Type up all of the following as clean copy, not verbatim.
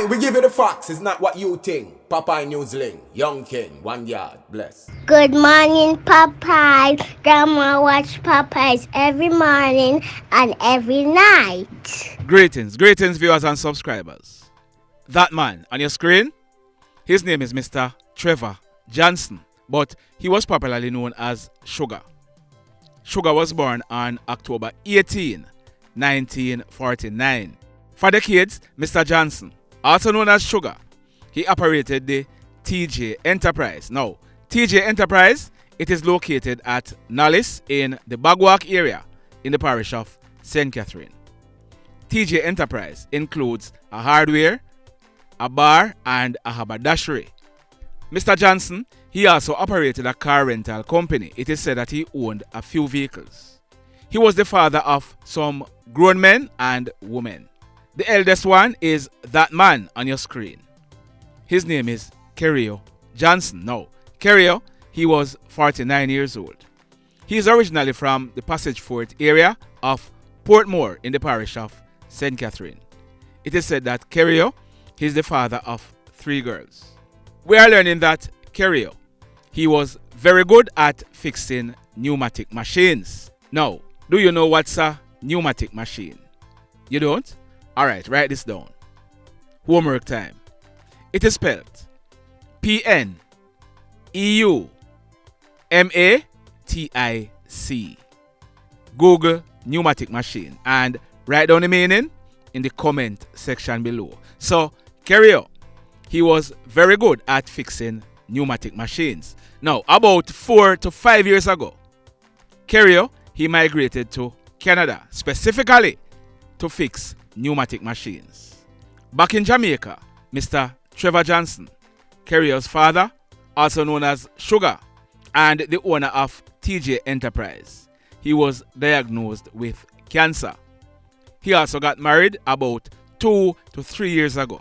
Aye, we give you the facts. It's not what you think. Popeye Newsling, Young King, 1 yard, bless. Good morning, Popeye. Grandma watch Popeyes every morning and every night. Greetings, viewers and subscribers. That man on your screen, his name is Mr. Trevor Johnson, but he was popularly known as Sugar. Sugar was born on October 18, 1949. For decades, Mr. Johnson, also known as Sugar, he operated the TJ Enterprise. Now, TJ Enterprise, it is located at Nollis in the Bagwalk area in the parish of St. Catherine. TJ Enterprise includes a hardware, a bar, and a haberdashery. Mr. Johnson, he also operated a car rental company. It is said that he owned a few vehicles. He was the father of some grown men and women. The eldest one is that man on your screen. His name is Kerrio Johnson. Now, Kerrio, he was 49 years old. He is originally from the Passage Fort area of Portmore in the parish of St. Catherine. It is said that Kerrio, he is the father of 3 girls. We are learning that Kerrio, he was very good at fixing pneumatic machines. Now, do you know what's a pneumatic machine? You don't? Alright, write this down. Homework time. It is spelled P-N-E-U-M-A-T-I-C. Google pneumatic machine and write down the meaning in the comment section below. So, Kerrio, he was very good at fixing pneumatic machines. Now, about 4 to 5 years ago, Kerrio, he migrated to Canada, specifically to fix pneumatic machines. Back in Jamaica, Mr. Trevor Johnson, Kerrio's father, also known as Sugar, and the owner of TJ Enterprise, he was diagnosed with cancer. He also got married about 2 to 3 years ago.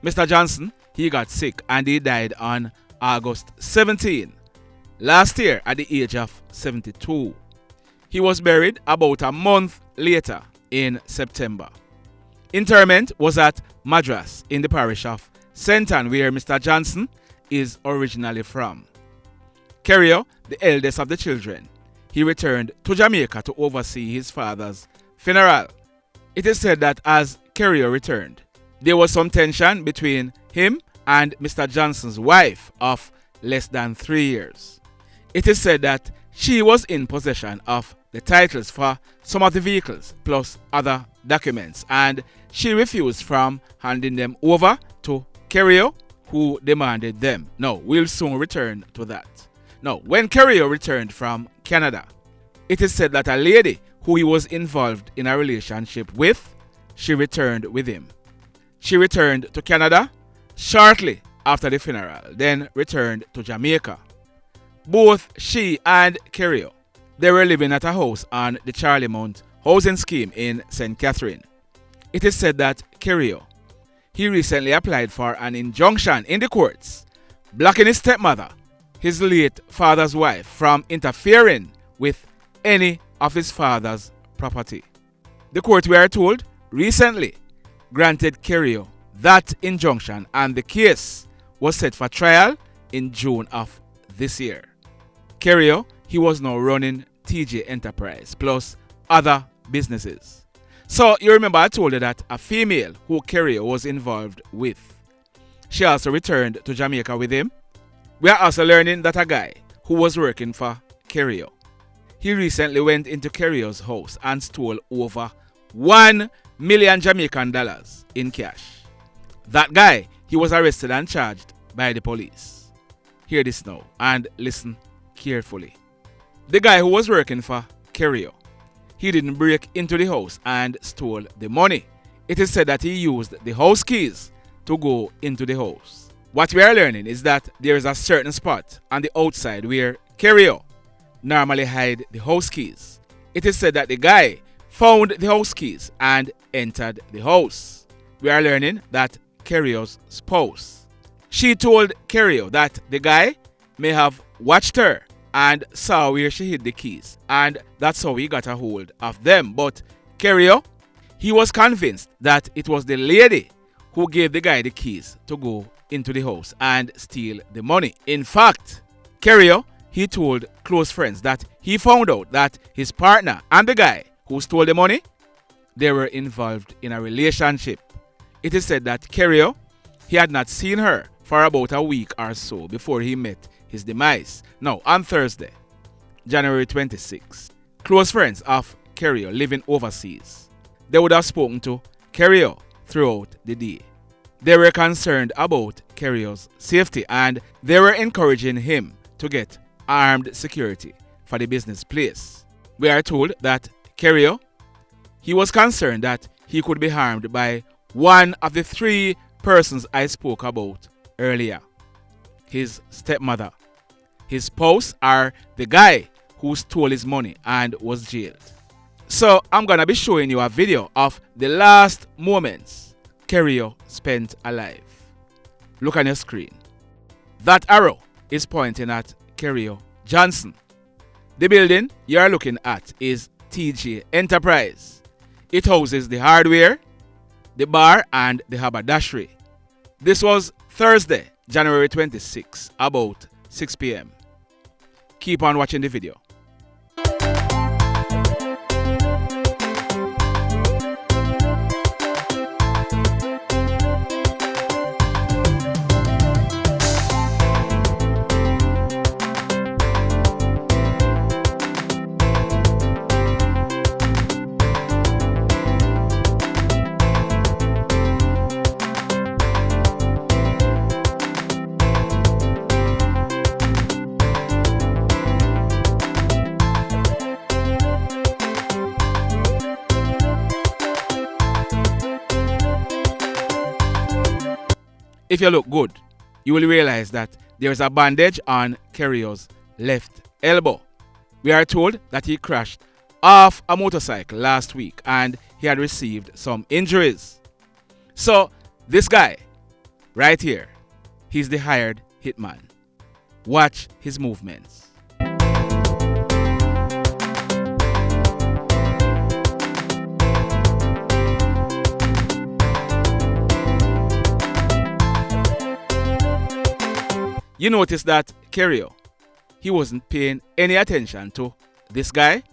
Mr. Johnson, he got sick and he died on August 17 last year at the age of 72. He was buried about a month later in September. Interment was at Madras in the parish of St. Ann, where Mr. Johnson is originally from. Kerrio, the eldest of the children, he returned to Jamaica to oversee his father's funeral. It is said that as Kerrio returned, there was some tension between him and Mr. Johnson's wife of less than 3 years. It is said that she was in possession of the titles for some of the vehicles plus other documents, and she refused from handing them over to Kerrio, who demanded them. Now, we'll soon return to that. Now, when Kerrio returned from Canada, it is said that a lady who he was involved in a relationship with, she returned with him. She returned to Canada shortly after the funeral, then returned to Jamaica. Both she and Kerrio, they were living at a house on the Charlie Mount housing scheme in St. Catherine. It is said that Kerrio, he recently applied for an injunction in the courts, blocking his stepmother, his late father's wife, from interfering with any of his father's property. The court, we are told, recently granted Kerrio that injunction, and the case was set for trial in June of this year. Kerrio, he was now running TJ Enterprise plus other businesses. So you remember I told you that a female who Kerrio was involved with, she also returned to Jamaica with him. We are also learning that a guy who was working for Kerrio, he recently went into Kerrio's house and stole over 1 million Jamaican dollars in cash. That guy, he was arrested and charged by the police. Hear this now and listen carefully. The guy who was working for Kerrio, he didn't break into the house and stole the money. It is said that he used the house keys to go into the house. What we are learning is that there is a certain spot on the outside where Kerrio normally hide the house keys. It is said that the guy found the house keys and entered the house. We are learning that Kerrio's spouse, she told Kerrio that the guy may have watched her and saw where she hid the keys, and that's how he got a hold of them. But Kerrio, he was convinced that it was the lady who gave the guy the keys to go into the house and steal the money. In fact, Kerrio, he told close friends that he found out that his partner and the guy who stole the money, they were involved in a relationship. It is said that Kerrio, he had not seen her for about a week or so before he met his demise. Now, on Thursday, January 26, close friends of Kerrio living overseas, they would have spoken to Kerrio throughout the day. They were concerned about Kerrio's safety and they were encouraging him to get armed security for the business place. We are told that Kerrio, he was concerned that he could be harmed by one of the three persons I spoke about earlier. His stepmother, his spouse, or the guy who stole his money and was jailed. So I'm gonna be showing you a video of the last moments Kerrio spent alive. Look on your screen. That arrow is pointing at Kerrio Johnson. The building you are looking at is TJ Enterprise. It houses the hardware, the bar, and the haberdashery. This was Thursday, January 26, about 6 p.m. Keep on watching the video. If you look good, you will realize that there is a bandage on Kerrio's left elbow. We are told that he crashed off a motorcycle last week and he had received some injuries. So this guy right here, he's the hired hitman. Watch his movements. You notice that Kerrio, he wasn't paying any attention to this guy.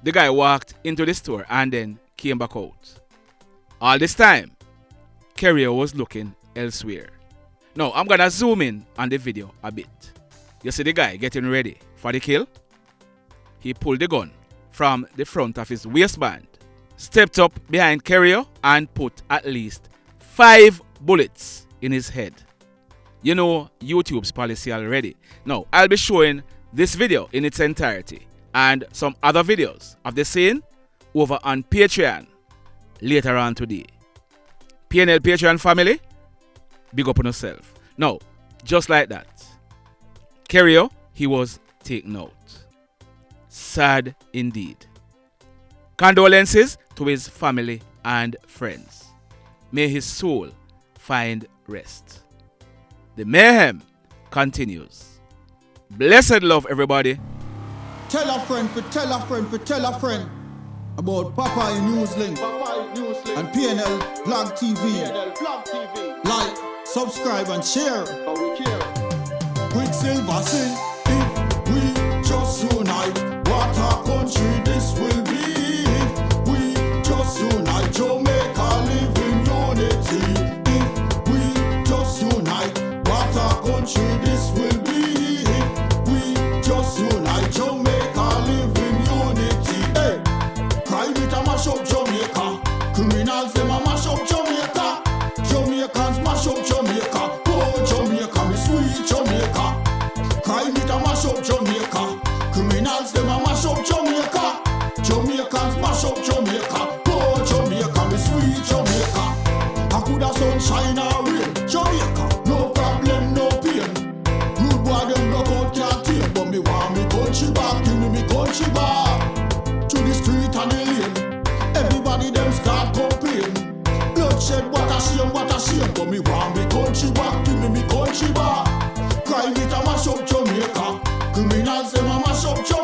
The guy walked into the store and then came back out. All this time, Kerrio was looking elsewhere. Now, I'm gonna zoom in on the video a bit. You see the guy getting ready for the kill? He pulled the gun from the front of his waistband, stepped up behind Kerrio and put at least 5 bullets in his head. You know YouTube's policy already. Now, I'll be showing this video in its entirety and some other videos of the scene over on Patreon later on today. PNL Patreon family, big up on yourself. Now, just like that, Kerrio, he was taken out. Sad indeed. Condolences to his family and friends. May his soul find rest. The mayhem continues. Blessed love, everybody. Tell a friend for tell a friend for tell a friend about Popeye Newslink and PNL Blog TV. Like, subscribe and share. Quicksilver sing, if we just unite, what a country this will be. If we just unite, Jamaica live in unity. If we just unite, what a country this will be. If we just unite, Jamaica live in unity. Hey, crime it a mash up Jamaica. Criminals them a mash up Jamaica. Jamaicans mash up Jamaica. Oh Jamaica, me sweet Jamaica. Crime it a mash up Jamaica. Criminals them a mash up Jamaica. Jamaicans mash up Jamaica. Oh Jamaica, me sweet Jamaica. I coulda sunshine or rain, Jamaica. No problem, no pain. Rude boy them block out can't take, but me want me country back. Give me country back. To the street and the lane, everybody them start complain. Bloodshed, what a shame, but me want me country back. Give me country back. Crime it a mash up Jamaica. Criminals them a mash up Jamaica.